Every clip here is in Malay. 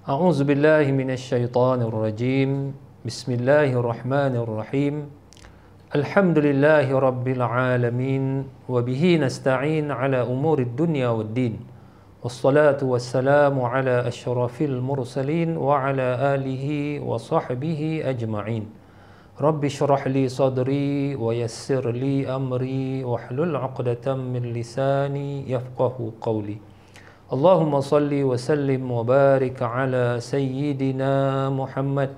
أعوذ بالله من الشيطان الرجيم بسم الله الرحمن الرحيم الحمد لله رب العالمين وبه نستعين على أمور الدنيا والدين والصلاة والسلام على أشرف المرسلين وعلى آله وصحبه أجمعين رب اشرح لي صدري ويسر لي أمري واحلل عقدة من لساني يفقه قولي اللهم صل وسلم وبارك على سيدنا محمد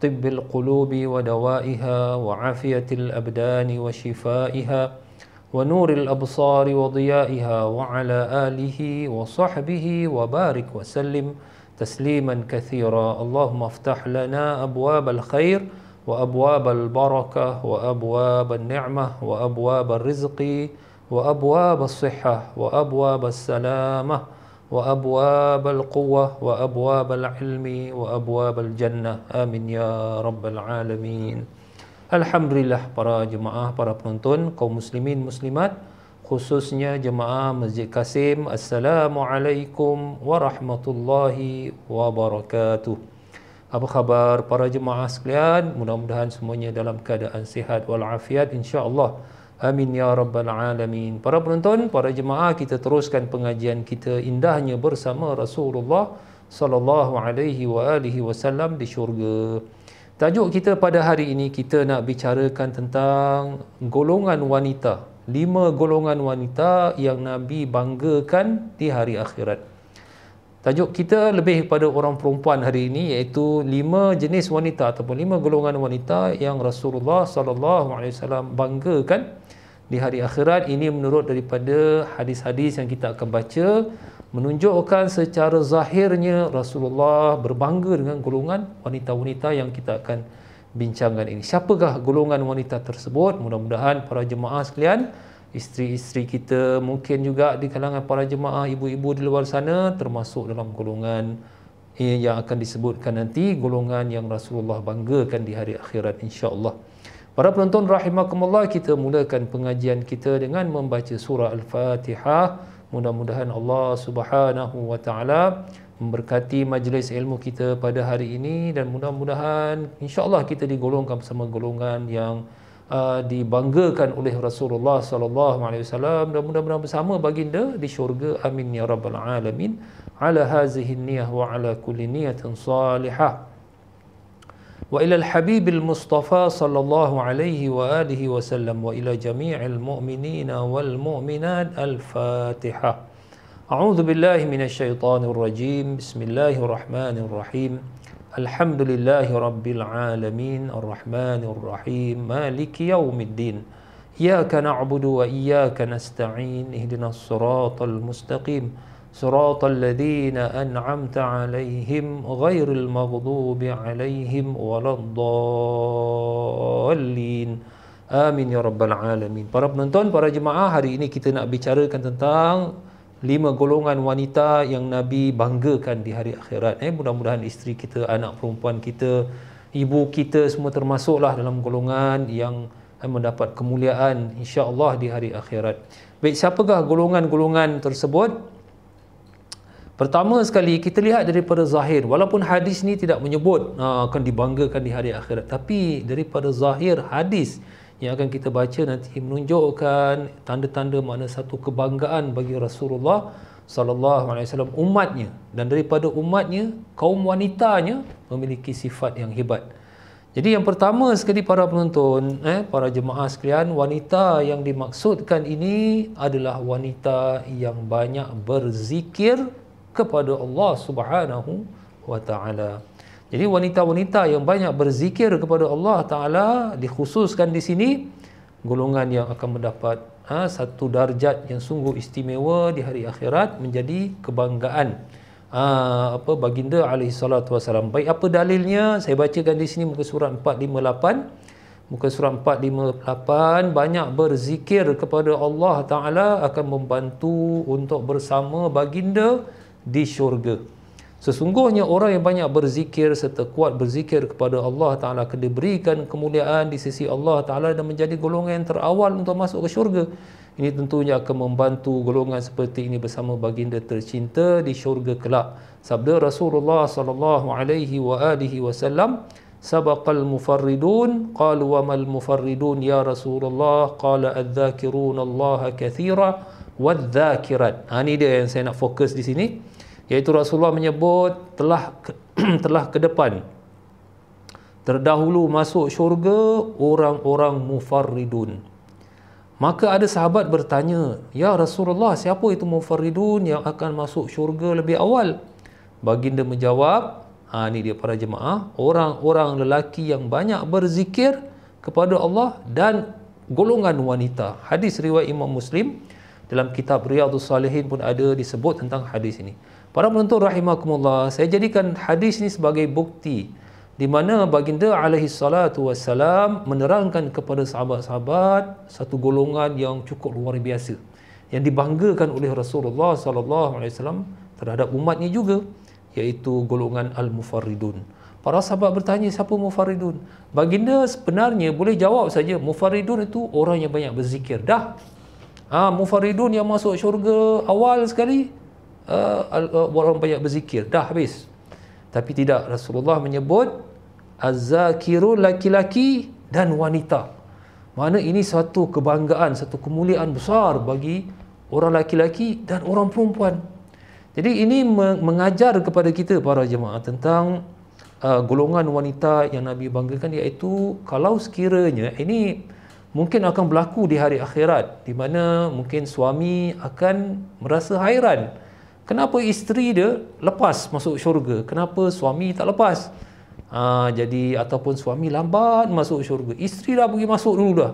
طب القلوب ودوائها وعافية الأبدان وشفائها ونور الأبصار وضيائها وعلى آله وصحبه وبارك وسلم تسليما كثيرا اللهم افتح لنا أبواب الخير وأبواب البركة وأبواب النعمة وأبواب الرزق وأبواب الصحة وأبواب السلامة وأبواب القوة وأبواب العلم وأبواب الجنة آمين يا رب العالمين. Alhamdulillah para jemaah, para penonton, kaum muslimin muslimat, khususnya jemaah Masjid Kasim, Assalamualaikum warahmatullahi wabarakatuh. Apa khabar para jemaah sekalian? Mudah-mudahan semuanya dalam keadaan sihat walafiat insya-Allah. Amin ya rabbal alamin. Para penonton, para jemaah, kita teruskan pengajian kita indahnya bersama Rasulullah sallallahu alaihi wasallam di syurga. Tajuk kita pada hari ini, kita nak bicarakan tentang golongan wanita. 5 golongan wanita yang Nabi banggakan di hari akhirat. Tajuk kita lebih kepada orang perempuan hari ini, iaitu 5 jenis wanita ataupun 5 golongan wanita yang Rasulullah sallallahu alaihi wasallam banggakan di hari akhirat. Ini menurut daripada hadis-hadis yang kita akan baca, menunjukkan secara zahirnya Rasulullah berbangga dengan golongan wanita-wanita yang kita akan bincangkan ini. Siapakah golongan wanita tersebut? Mudah-mudahan para jemaah sekalian, isteri-isteri kita, mungkin juga di kalangan para jemaah ibu-ibu di luar sana, termasuk dalam golongan yang akan disebutkan nanti, golongan yang Rasulullah banggakan di hari akhirat insya-Allah. Para penonton rahimakumullah, kita mulakan pengajian kita dengan membaca surah Al-Fatihah. Mudah-mudahan Allah Subhanahu wa taala memberkati majlis ilmu kita pada hari ini, dan mudah-mudahan insya-Allah kita digolongkan bersama golongan yang dibanggakan oleh Rasulullah sallallahu alaihi wasallam, dan mudah-mudahan bersama baginda di syurga. Amin ya rabbal alamin. Ala hazihi niyyah wa ala kulli niyatin salihah. Wa ila al-habib al-mustafa sallallahu alaihi wa alihi wasallam wa ila jami'il mu'minina wal mu'minat. Al-Fatihah. A'udzu billahi minasy syaithanir rajim. Bismillahirrahmanirrahim. Alhamdulillahi rabbil alamin arrahmanir rahim maliki yaumiddin iyyaka na'budu wa iyyaka nasta'in ihdinas siratal mustaqim siratal ladzina an'amta 'alaihim ghairil maghdubi 'alaihim waladdallin. Amin ya rabbal alamin. Para penonton, para jemaah, hari ini kita nak bicarakan tentang 5 golongan wanita yang Nabi banggakan di hari akhirat. Mudah-mudahan isteri kita, anak perempuan kita, ibu kita semua termasuklah dalam golongan yang mendapat kemuliaan insya-Allah di hari akhirat. Baik, siapakah golongan-golongan tersebut? Pertama sekali, kita lihat daripada zahir. Walaupun hadis ni tidak menyebut akan dibanggakan di hari akhirat, tapi daripada zahir hadis yang akan kita baca nanti menunjukkan tanda-tanda makna satu kebanggaan bagi Rasulullah sallallahu alaihi wasallam, umatnya, dan daripada umatnya, kaum wanitanya memiliki sifat yang hebat. Jadi yang pertama sekali para penonton, para jemaah sekalian, wanita yang dimaksudkan ini adalah wanita yang banyak berzikir kepada Allah Subhanahu wa taala. Jadi wanita-wanita yang banyak berzikir kepada Allah Ta'ala dikhususkan di sini, golongan yang akan mendapat satu darjat yang sungguh istimewa di hari akhirat, menjadi kebanggaan baginda alaihi salatu wasalam. Baik, apa dalilnya? Saya bacakan di sini muka surat 458. Muka surat 458, banyak berzikir kepada Allah Ta'ala akan membantu untuk bersama baginda di syurga. Sesungguhnya orang yang banyak berzikir serta kuat berzikir kepada Allah Ta'ala akan diberikan kemuliaan di sisi Allah Ta'ala dan menjadi golongan yang terawal untuk masuk ke syurga. Ini tentunya akan membantu golongan seperti ini bersama baginda tercinta di syurga kelak. Sabda Rasulullah sallallahu alaihi wasallam, sabaqal mufarridun, qalu wa mal mufarridun ya Rasulullah, qala adz-dzakiruna Allah katsira wadz-dzakirat. Ini dia yang saya nak fokus di sini, iaitu Rasulullah menyebut telah ke depan, terdahulu masuk syurga orang-orang mufarridun. Maka ada sahabat bertanya, ya Rasulullah, siapa itu mufarridun yang akan masuk syurga lebih awal? Baginda menjawab, ini dia para jemaah, orang-orang lelaki yang banyak berzikir kepada Allah dan golongan wanita. Hadis riwayat Imam Muslim, dalam kitab Riyadhus Salihin pun ada disebut tentang hadis ini. Para penonton rahimakumullah, saya jadikan hadis ini sebagai bukti di mana baginda alaihi salatu wassalam menerangkan kepada sahabat-sahabat satu golongan yang cukup luar biasa yang dibanggakan oleh Rasulullah sallallahu alaihi wasallam terhadap umatnya juga, iaitu golongan al-mufarridun. Para sahabat bertanya, siapa mufarridun? Baginda sebenarnya boleh jawab saja, mufarridun itu orang yang banyak berzikir. Dah. Mufarridun yang masuk syurga awal sekali, orang banyak berzikir. Dah habis. Tapi tidak, Rasulullah menyebut az-zakirun, laki-laki dan wanita. Mana ini satu kebanggaan, satu kemuliaan besar bagi orang laki-laki dan orang perempuan. Jadi ini mengajar kepada kita para jemaah tentang golongan wanita yang Nabi banggakan, iaitu kalau sekiranya ini mungkin akan berlaku di hari akhirat, di mana mungkin suami akan merasa hairan, kenapa isteri dia lepas masuk syurga, kenapa suami tak lepas? Jadi ataupun suami lambat masuk syurga, isteri dah pergi masuk dulu dah.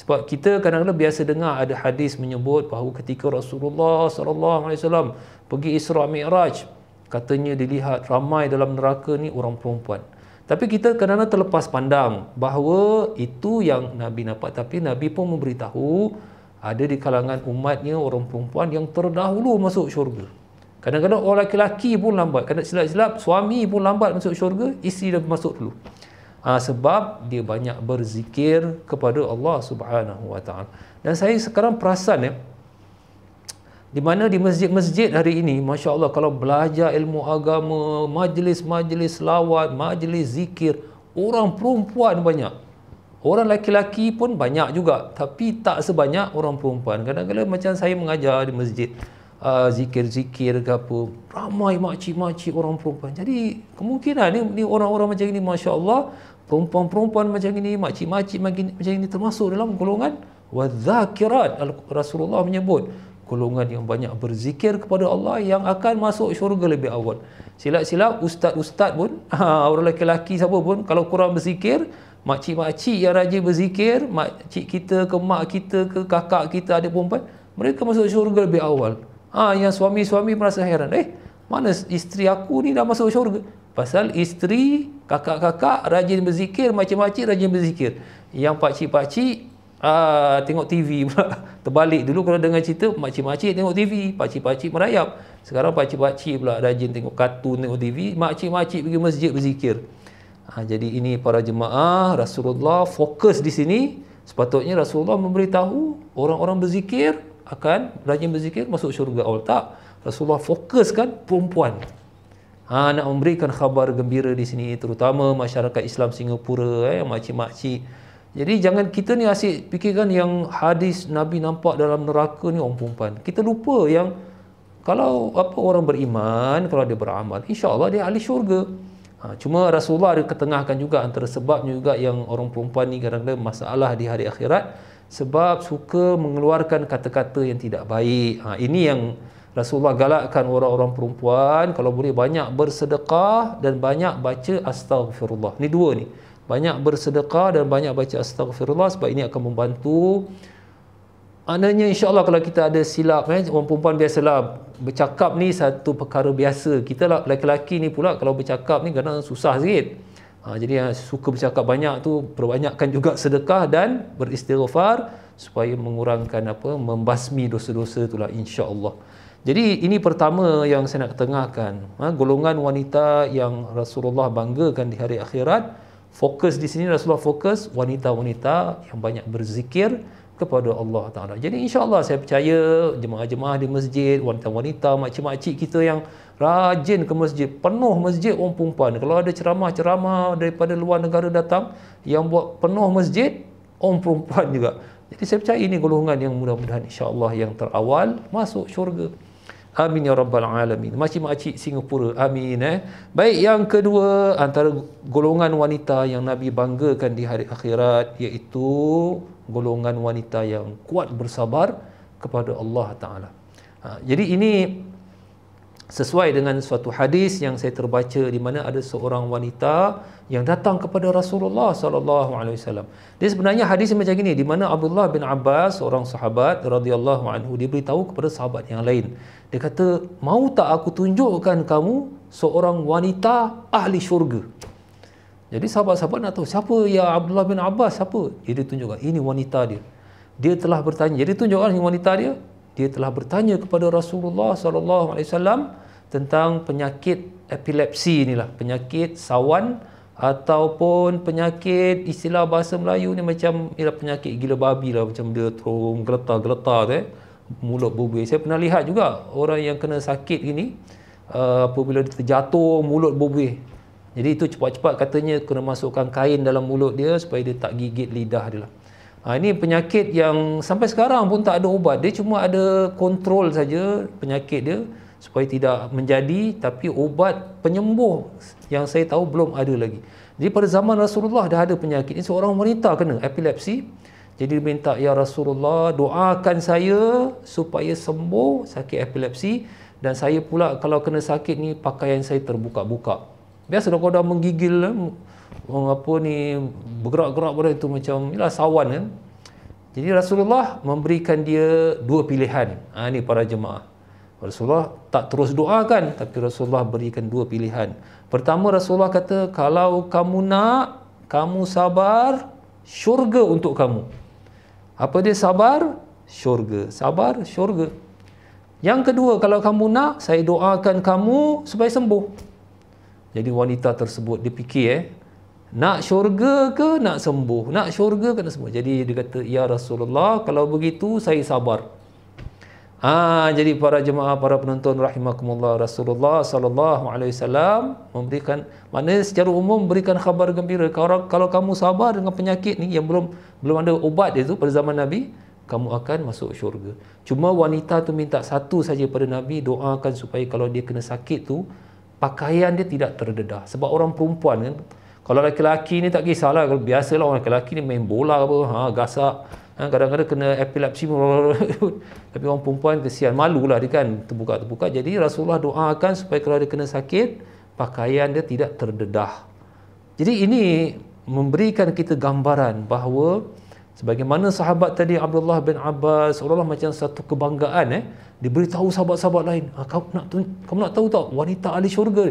Sebab kita kadang-kadang biasa dengar ada hadis menyebut bahawa ketika Rasulullah sallallahu alaihi wasallam pergi Isra Mi'raj, katanya dilihat ramai dalam neraka ni orang perempuan. Tapi kita kadang-kadang terlepas pandang bahawa itu yang Nabi nampak, tapi Nabi pun memberitahu ada di kalangan umatnya orang perempuan yang terdahulu masuk syurga. Kadang-kadang orang lelaki pun lambat, kadang silap-silap suami pun lambat masuk syurga, isteri dah masuk dulu. Sebab dia banyak berzikir kepada Allah Subhanahu Wa Taala. Dan saya sekarang perasan di mana di masjid-masjid hari ini, Masya Allah, kalau belajar ilmu agama, majlis-majlis selawat, majlis zikir, orang perempuan banyak. Orang laki-laki pun banyak juga, tapi tak sebanyak orang perempuan. Kadang-kadang macam saya mengajar di masjid, zikir-zikir ke apa, ramai makcik-makcik orang perempuan. Jadi kemungkinan ni orang-orang macam ini, Masya Allah, perempuan-perempuan macam ini, makcik-makcik macam ini termasuk dalam golongan wadzakirat. Rasulullah menyebut golongan yang banyak berzikir kepada Allah yang akan masuk syurga lebih awal. Silap-silap ustaz-ustaz pun, orang lelaki siapa pun, kalau kurang berzikir, makcik-makcik yang rajin berzikir, makcik kita ke mak kita ke kakak kita ada perempuan, mereka masuk syurga lebih awal. Yang suami-suami merasa heran, mana isteri aku ni dah masuk syurga? Pasal isteri, kakak-kakak rajin berzikir, makcik-makcik rajin berzikir. Yang pakcik-pakcik tengok TV pula. Terbalik, dulu kalau dengar cerita makcik-makcik tengok TV, pakcik-pakcik merayap. Sekarang pakcik-pakcik pula rajin tengok kartun, tengok TV, makcik-makcik pergi masjid berzikir. Jadi ini para jemaah, Rasulullah fokus di sini. Sepatutnya Rasulullah memberitahu orang-orang berzikir akan rajin berzikir masuk syurga awal. Tak, Rasulullah fokuskan perempuan. Nak memberikan khabar gembira di sini, terutama masyarakat Islam Singapura, makcik-makcik. Jadi jangan kita ni asyik fikirkan yang hadis Nabi nampak dalam neraka ni orang perempuan. Kita lupa yang kalau orang beriman, kalau dia beramal, insya-Allah dia ahli syurga. Cuma Rasulullah ada ketengahkan juga antara sebabnya juga yang orang perempuan ni kadang-kadang masalah di hari akhirat, sebab suka mengeluarkan kata-kata yang tidak baik. Ini yang Rasulullah galakkan orang-orang perempuan, kalau boleh banyak bersedekah dan banyak baca astaghfirullah. Ni dua ni. Banyak bersedekah dan banyak baca astaghfirullah, sebab ini akan membantu. Maknanya insya-Allah kalau kita ada silap, orang perempuan biasalah bercakap ni satu perkara biasa. Kita lelaki-lelaki ni pula kalau bercakap ni kadang susah sikit. Jadi yang suka bercakap banyak tu, perbanyakkan juga sedekah dan beristighfar supaya mengurangkan membasmi dosa-dosa itulah, insya-Allah. Jadi ini pertama yang saya nak ketengahkan, golongan wanita yang Rasulullah banggakan di hari akhirat. Fokus di sini Rasulullah fokus wanita-wanita yang banyak berzikir kepada Allah Ta'ala. Jadi insya-Allah saya percaya jemaah-jemaah di masjid, wanita-wanita, makcik-makcik kita yang rajin ke masjid, penuh masjid orang perempuan. Kalau ada ceramah-ceramah daripada luar negara datang yang buat penuh masjid, orang perempuan juga. Jadi saya percaya ini golongan yang mudah-mudahan insya-Allah yang terawal masuk syurga. Amin ya rabbal alamin. Makcik-makcik Singapura, amin. Baik, yang kedua antara golongan wanita yang Nabi banggakan di hari akhirat, iaitu golongan wanita yang kuat bersabar kepada Allah Ta'ala. Jadi ini sesuai dengan suatu hadis yang saya terbaca, di mana ada seorang wanita yang datang kepada Rasulullah sallallahu alaihi wasallam. Dia sebenarnya hadis macam ini, di mana Abdullah bin Abbas, seorang sahabat radhiyallahu anhu, dia beritahu kepada sahabat yang lain. Dia kata, "Mau tak aku tunjukkan kamu seorang wanita ahli syurga?" Jadi sahabat-sahabat nak tahu siapa ya Abdullah bin Abbas, siapa? Dia tunjukkan, ini wanita dia. Dia telah bertanya. Jadi tunjukkan ini wanita dia. Dia telah bertanya kepada Rasulullah sallallahu alaihi wasallam tentang penyakit epilepsi inilah, penyakit sawan ataupun penyakit, istilah bahasa Melayu ni macam ialah penyakit gila babi lah, macam dia terung geletar-geletar tu, mulut berbuih. Saya pernah lihat juga orang yang kena sakit gini, apabila dia terjatuh mulut berbuih. Jadi itu cepat-cepat katanya kena masukkan kain dalam mulut dia supaya dia tak gigit lidah dia lah. Ini penyakit yang sampai sekarang pun tak ada ubat. Dia cuma ada kontrol saja penyakit dia supaya tidak menjadi, tapi obat penyembuh yang saya tahu belum ada lagi. Jadi pada zaman Rasulullah dah ada penyakit ini. Seorang wanita kena epilepsi. Jadi dia minta, "Ya Rasulullah, doakan saya supaya sembuh sakit epilepsi, dan saya pula kalau kena sakit ni pakaian saya terbuka-buka." Biasa kalau dah menggigil, apa ni, bergerak-gerak pada itu macam ialah sawan kan. Jadi Rasulullah memberikan dia dua pilihan. Ini para jemaah. Rasulullah tak terus doakan, tapi Rasulullah berikan dua pilihan. Pertama, Rasulullah kata, "Kalau kamu nak, kamu sabar, syurga untuk kamu." Apa dia sabar? Syurga. Sabar, syurga. Yang kedua, kalau kamu nak, saya doakan kamu supaya sembuh. Jadi wanita tersebut dia fikir, nak syurga ke nak sembuh? Nak syurga ke nak sembuh? Jadi dia kata, "Ya Rasulullah, kalau begitu saya sabar." Jadi para jemaah, para penonton rahimakumullah, Rasulullah sallallahu alaihi wasallam memberikan, maknanya secara umum berikan khabar gembira, kalau kamu sabar dengan penyakit ni yang belum ada ubat itu pada zaman Nabi, kamu akan masuk syurga. Cuma wanita tu minta satu saja pada Nabi, doakan supaya kalau dia kena sakit tu pakaian dia tidak terdedah. Sebab orang perempuan kan, kalau lelaki ni tak kisahlah, kalau biasalah orang lelaki ni main bola apa, gasak, kadang-kadang kena epilepsi, tapi orang perempuan kesian, malulah dia kan, terbuka-terbuka. Jadi Rasulullah doakan supaya kalau dia kena sakit, pakaian dia tidak terdedah. Jadi ini memberikan kita gambaran bahawa sebagaimana sahabat tadi Abdullah bin Abbas, seolah-olah macam satu kebanggaan, diberitahu sahabat-sahabat lain, kamu nak tahu tak wanita ahli syurga?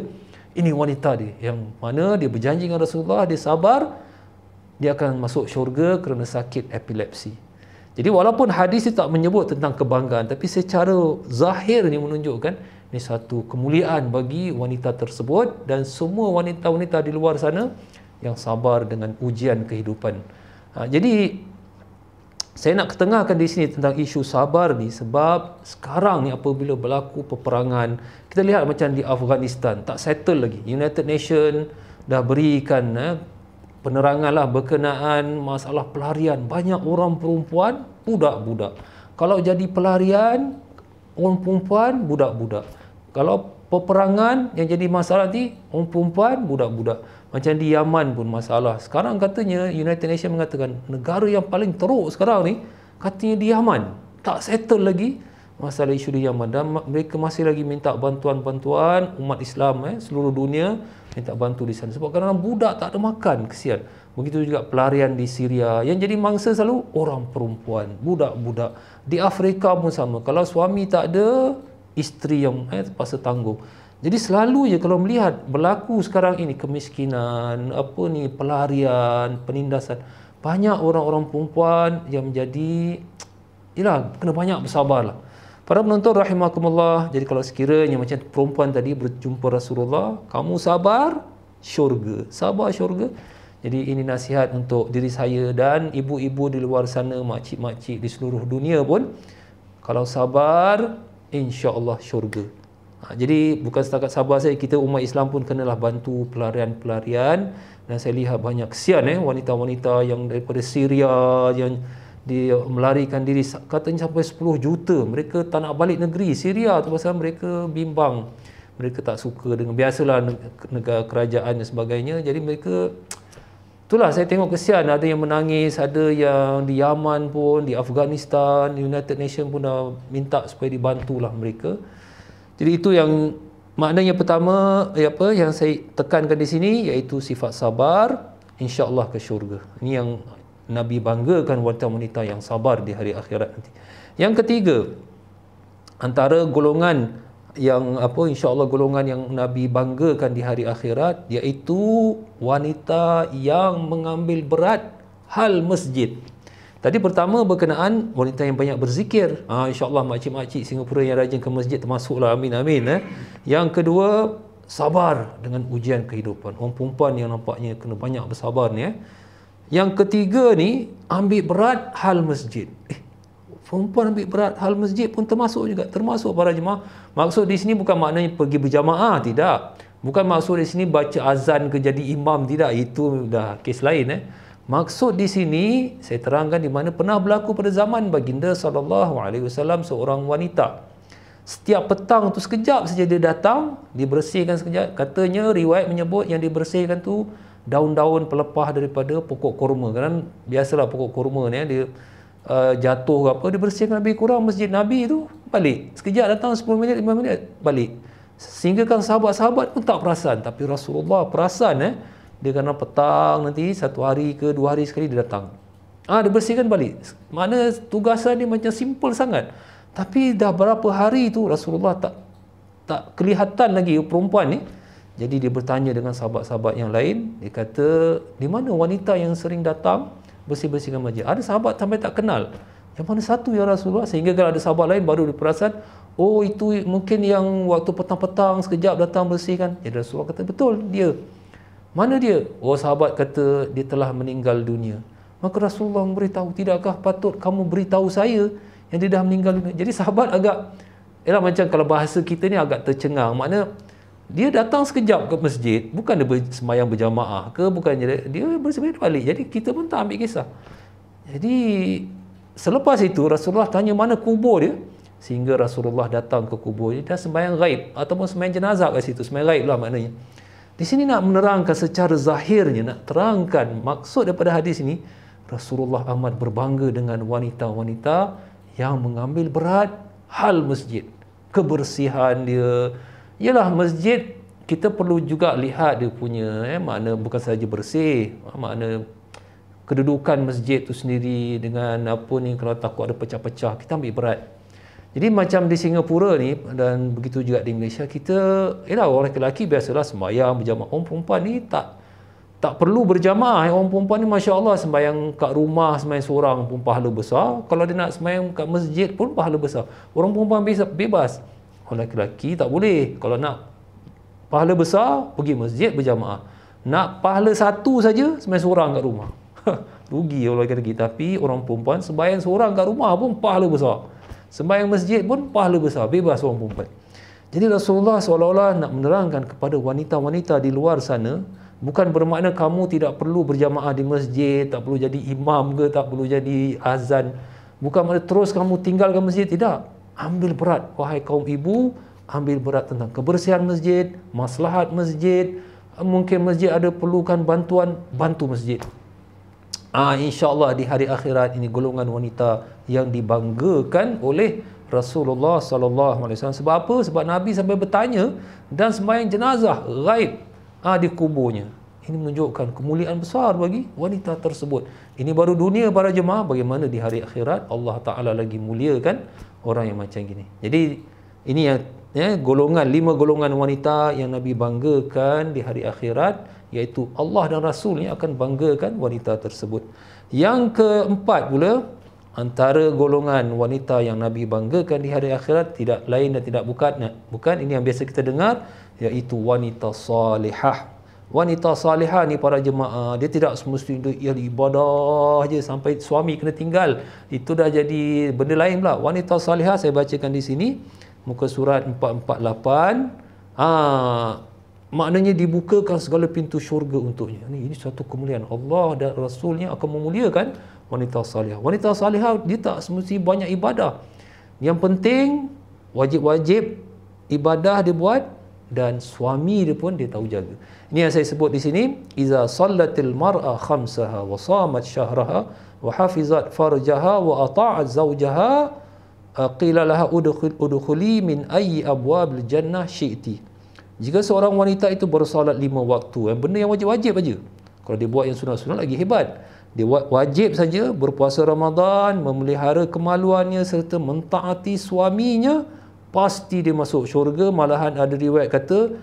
Ini wanita dia, yang mana dia berjanji dengan Rasulullah, dia sabar, dia akan masuk syurga kerana sakit epilepsi. Jadi walaupun hadis itu tak menyebut tentang kebanggaan, tapi secara zahir ini menunjukkan ini satu kemuliaan bagi wanita tersebut dan semua wanita-wanita di luar sana yang sabar dengan ujian kehidupan. Jadi saya nak ketengahkan di sini tentang isu sabar ni, sebab sekarang ni apabila berlaku peperangan, kita lihat macam di Afghanistan tak settle lagi. United Nations dah berikan penerangan lah berkenaan masalah pelarian. Banyak orang perempuan, budak-budak. Kalau jadi pelarian, orang perempuan, budak-budak. Kalau peperangan yang jadi masalah ni, orang perempuan, budak-budak. Macam di Yaman pun masalah. Sekarang katanya United Nations mengatakan negara yang paling teruk sekarang ni katanya di Yaman. Tak settle lagi masalah isu di Yaman, dan mereka masih lagi minta bantuan-bantuan umat Islam seluruh dunia minta bantu di sana. Sebab kadang-kadang budak tak ada makan, kesian. Begitu juga pelarian di Syria. Yang jadi mangsa selalu orang perempuan, budak-budak. Di Afrika pun sama. Kalau suami tak ada, isteri yang terpaksa tanggung. Jadi selalu je kalau melihat berlaku sekarang ini kemiskinan, pelarian, penindasan, banyak orang-orang perempuan yang menjadi, kena banyak bersabarlah. Para penonton rahimakumullah, jadi kalau sekiranya macam perempuan tadi berjumpa Rasulullah, kamu sabar, syurga. Sabar, syurga. Jadi ini nasihat untuk diri saya dan ibu-ibu di luar sana, makcik-makcik di seluruh dunia pun, kalau sabar, insya-Allah syurga. Jadi bukan setakat sabar saya, kita umat Islam pun kenalah bantu pelarian-pelarian. Dan saya lihat banyak kesian wanita-wanita yang daripada Syria yang dia melarikan diri, katanya sampai 10 juta. Mereka tak nak balik negeri Syria tu pasal mereka bimbang. Mereka tak suka dengan biasalah negara kerajaan dan sebagainya. Jadi mereka, itulah saya tengok kesian, ada yang menangis, ada yang di Yaman pun, di Afghanistan, United Nations pun dah minta supaya dibantulah mereka. Jadi itu yang maknanya pertama yang saya tekankan di sini, iaitu sifat sabar, insya-Allah ke syurga. Ini yang Nabi banggakan wanita-wanita yang sabar di hari akhirat nanti. Yang ketiga, antara golongan yang insya-Allah golongan yang Nabi banggakan di hari akhirat, iaitu wanita yang mengambil berat hal masjid. Tadi pertama berkenaan wanita yang banyak berzikir. InsyaAllah makcik-makcik Singapura yang rajin ke masjid termasuklah, amin amin. Yang kedua, sabar dengan ujian kehidupan. Orang perempuan yang nampaknya kena banyak bersabar ni. Yang ketiga ni, ambil berat hal masjid. Perempuan ambil berat hal masjid pun termasuk juga, termasuk para jemaah. Maksud di sini bukan maknanya pergi berjamaah, tidak. Bukan maksud di sini baca azan ke jadi imam, tidak. Itu dah kes lain. Maksud di sini saya terangkan di mana pernah berlaku pada zaman baginda SAW, seorang wanita. Setiap petang tu sekejap saja dia datang, dibersihkan sekejap. Katanya riwayat menyebut yang dibersihkan tu daun-daun pelepah daripada pokok kurma. Kan biasalah pokok kurma ni dia jatuh ke apa, dibersihkan lebih kurang masjid Nabi tu, balik. Sekejap datang 10 minit, 5 minit, balik. Sehingga kan sahabat-sahabat pun tak perasan, tapi Rasulullah perasan. Dia kena petang nanti, 1 hari ke 2 hari sekali dia datang. Dia bersihkan balik. Mana tugasan dia macam simple sangat. Tapi dah berapa hari tu Rasulullah tak kelihatan lagi perempuan ni. Jadi dia bertanya dengan sahabat-sahabat yang lain. Dia kata, di mana wanita yang sering datang bersih-bersihkan masjid? Ada sahabat sampai tak kenal. Yang mana satu ya Rasulullah? Sehingga kalau ada sahabat lain baru diperasan, oh itu mungkin yang waktu petang-petang sekejap datang bersihkan. Jadi Rasulullah kata, betul dia. Mana dia? Oh sahabat kata dia telah meninggal dunia. Maka Rasulullah memberitahu, tidakkah patut kamu beritahu saya yang dia dah meninggal dunia? Jadi sahabat agak, macam kalau bahasa kita ni agak tercengang. Makna dia datang sekejap ke masjid, bukan dia sembahyang berjamaah ke, bukan dia bersih-bersih balik. Jadi kita pun tak ambil kisah. Jadi selepas itu Rasulullah tanya mana kubur dia, sehingga Rasulullah datang ke kubur dia dan sembahyang gaib ataupun sembahyang jenazah kat situ. Sembahyang gaib lah maknanya. Di sini nak menerangkan secara zahirnya, nak terangkan maksud daripada hadis ini, Rasulullah amat berbangga dengan wanita-wanita yang mengambil berat hal masjid. Kebersihan dia. Yalah masjid, kita perlu juga lihat dia punya makna bukan sahaja bersih, makna kedudukan masjid tu sendiri dengan kalau takut ada pecah-pecah, kita ambil berat. Jadi macam di Singapura ni dan begitu juga di Malaysia, kita orang lelaki biasalah sembahyang berjamaah. Orang perempuan ni tak perlu berjamaah. Orang perempuan ni masya-Allah sembahyang kat rumah, sembahyang seorang pun pahala besar. Kalau dia nak sembahyang kat masjid pun pahala besar. Orang perempuan bebas. Orang lelaki tak boleh. Kalau nak pahala besar, pergi masjid berjamaah. Nak pahala satu saja, sembahyang seorang kat rumah. Rugi orang kata kita. Tapi orang perempuan sembahyang seorang kat rumah pun pahala besar. Sembahyang masjid pun pahala besar, bebas orang perempuan. Jadi Rasulullah seolah-olah nak menerangkan kepada wanita-wanita di luar sana, bukan bermakna kamu tidak perlu berjamaah di masjid, tak perlu jadi imam ke, tak perlu jadi azan. Bukan makna terus kamu tinggalkan masjid, tidak. Ambil berat, wahai kaum ibu, ambil berat tentang kebersihan masjid, maslahat masjid. Mungkin masjid ada perlukan bantuan, bantu masjid. InsyaAllah di hari akhirat ini golongan wanita yang dibanggakan oleh Rasulullah SAW. Sebab apa? Sebab Nabi sampai bertanya dan sembahyang jenazah gaib di kuburnya. Ini menunjukkan kemuliaan besar bagi wanita tersebut. Ini baru dunia para jemaah, bagaimana di hari akhirat Allah Ta'ala lagi muliakan orang yang macam gini. Jadi ini yang golongan, 5 golongan wanita yang Nabi banggakan di hari akhirat, iaitu Allah dan Rasulnya akan banggakan wanita tersebut. Yang keempat pula, antara golongan wanita yang Nabi banggakan di hari akhirat tidak lain dan tidak bukan ini yang biasa kita dengar, iaitu wanita salihah. Wanita salihah ni para jemaah, dia tidak semestinya ia ibadah je sampai suami kena tinggal. Itu dah jadi benda lain pula. Wanita salihah saya bacakan di sini muka surat 448. Maknanya dibukakan segala pintu syurga untuknya. Ini satu kemuliaan. Allah dan Rasulnya akan memuliakan wanita salihah. Wanita salihah dia tak semesti banyak ibadah. Yang penting wajib-wajib ibadah dia buat dan suami dia pun dia tahu jaga. Ini yang saya sebut di sini, iza sallatil mar'a khamsaha wa shamat syahraha wa hafizat farjaha wa ata'at zawjaha qila laha udkhuli min ayyi abwabil jannah syi'ti. Jika seorang wanita itu bersolat 5 waktu, benda yang wajib-wajib aja. Kalau dia buat yang sunat-sunat lagi hebat. Dia wajib saja berpuasa Ramadan, memelihara kemaluannya serta mentaati suaminya, pasti dia masuk syurga. Malahan ada riwayat kata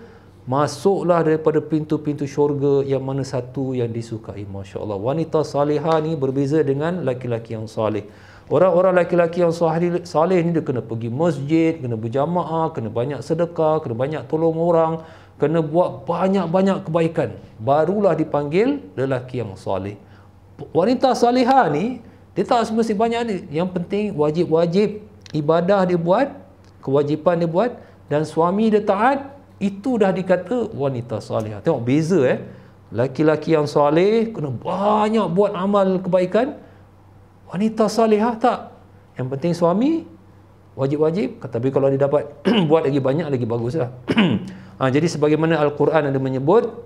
masuklah daripada pintu-pintu syurga yang mana satu yang disukai. Masya Allah. Wanita salihah ni berbeza dengan laki-laki yang salih. Orang-orang laki-laki yang salih ni dia kena pergi masjid, kena berjamaah, kena banyak sedekah, kena banyak tolong orang, kena buat banyak-banyak kebaikan. Barulah dipanggil lelaki yang salih. Wanita salihah ni dia tak semesti banyak ni. Yang penting wajib-wajib ibadah dia buat, kewajipan dia buat, dan suami dia taat. Itu dah dikata wanita salihah. Tengok beza laki-laki yang salih kena banyak buat amal kebaikan. Wanita salihah tak. Yang penting suami wajib-wajib. Tapi kalau dia dapat buat lagi banyak, lagi baguslah. Jadi sebagaimana Al-Quran ada menyebut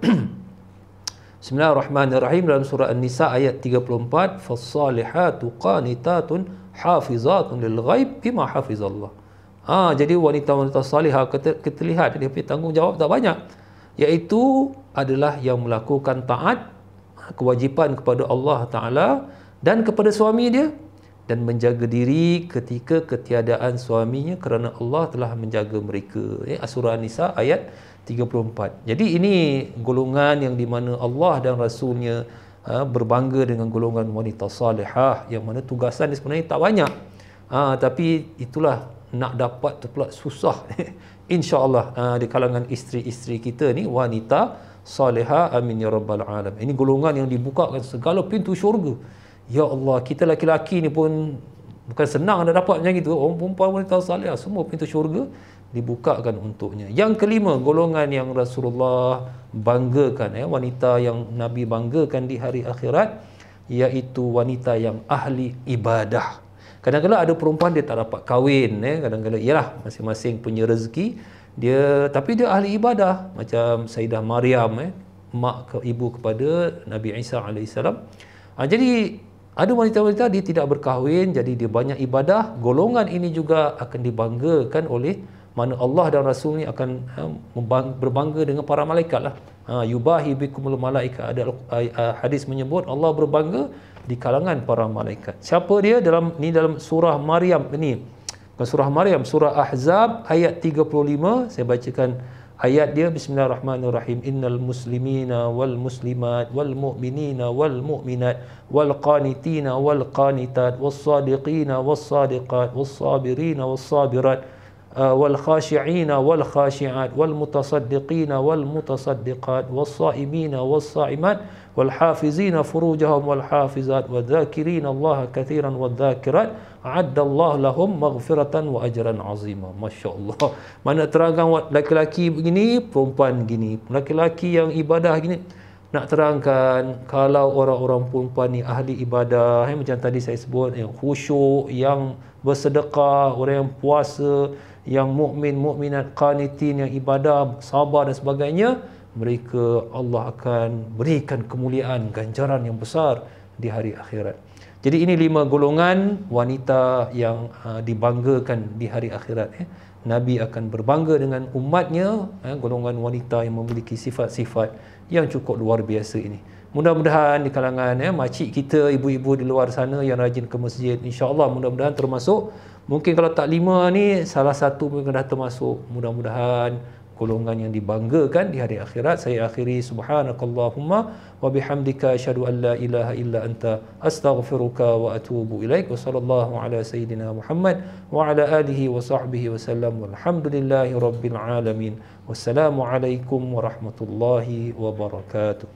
Bismillahirrahmanirrahim dalam surah An-Nisa ayat 34, "Fas-salihatu qanitatun hafizatun lil ghaib bima hafizallah." Jadi wanita-wanita salihah kita lihat dia punya tanggungjawab tak banyak, iaitu adalah yang melakukan taat, kewajipan kepada Allah Ta'ala dan kepada suami dia, dan menjaga diri ketika ketiadaan suaminya kerana Allah telah menjaga mereka. Surah An-Nisa ayat 34. Jadi ini golongan yang di mana Allah dan Rasulnya berbangga dengan golongan wanita salihah, yang mana tugasan dia sebenarnya tak banyak. Tapi itulah nak dapat tu pula susah. InsyaAllah di kalangan isteri-isteri kita ni wanita salihah, amin ya rabbal alamin. Ini golongan yang dibukakan segala pintu syurga. Ya Allah, kita laki-laki ni pun bukan senang nak dapat macam itu. Orang perempuan wanita salihah semua pintu syurga dibukakan untuknya. Yang kelima, golongan yang Rasulullah banggakan, wanita yang Nabi banggakan di hari akhirat, iaitu wanita yang ahli ibadah. Kadang-kadang ada perempuan dia tak dapat kahwin, kadang-kadang ialah masing-masing punya rezeki dia, tapi dia ahli ibadah, macam Sayyidah Maryam, ibu kepada Nabi Isa alaihissalam. Jadi ada wanita-wanita dia tidak berkahwin, jadi dia banyak ibadah. Golongan ini juga akan dibanggakan oleh mana Allah dan Rasul ni akan berbangga dengan para malaikat lah. Yubahi bikumul malaika. Ada hadis menyebut Allah berbangga di kalangan para malaikat. Siapa dia? Dalam surah Maryam ini. Bukan surah Maryam, surah Ahzab ayat 35. Saya bacakan ayat dia. Bismillahirrahmanirrahim. Innal muslimina wal muslimat wal mu'minina wal mu'minat wal qanitina wal qanitat was sadiqina was sadiqat was sabirina was sabirat wal khashi'ina wal khashi'at wal mutasaddiqina wal mutasaddiqat was sa'imina was sa'imat wal hafizina furujahum wal hafizat wadh-dhakirina Allah katsiran wadh-dhakirat a'addallahu lahum maghfiratan wa ajran 'azima. Masya-Allah. Mana terangkan laki-laki begini, perempuan begini. Laki-laki yang ibadah gini. Nak terangkan kalau orang-orang perempuan ni ahli ibadah, macam tadi saya sebut, yang khusyuk, yang bersedekah, orang yang puasa, yang mukmin, mukminat, qanitin, yang ibadah, sabar dan sebagainya, mereka Allah akan berikan kemuliaan, ganjaran yang besar di hari akhirat. Jadi ini 5 golongan wanita yang dibanggakan di hari akhirat. Nabi akan berbangga dengan umatnya, golongan wanita yang memiliki sifat-sifat yang cukup luar biasa ini. Mudah-mudahan di kalangan makcik kita, ibu-ibu di luar sana yang rajin ke masjid, insya-Allah mudah-mudahan termasuk. Mungkin kalau tak 5 ni, salah satu mungkin dah termasuk. Mudah-mudahan golongan yang dibanggakan di hari akhirat. Saya akhiri, subhanakallahumma wa bihamdika asyhadu an la ilaha illa anta astaghfiruka wa atubu ilaik. Wa sallallahu ala sayyidina Muhammad wa ala alihi wa sahbihi wa sallam. Walhamdulillahi rabbil alamin. Wassalamu alaikum warahmatullahi wabarakatuh.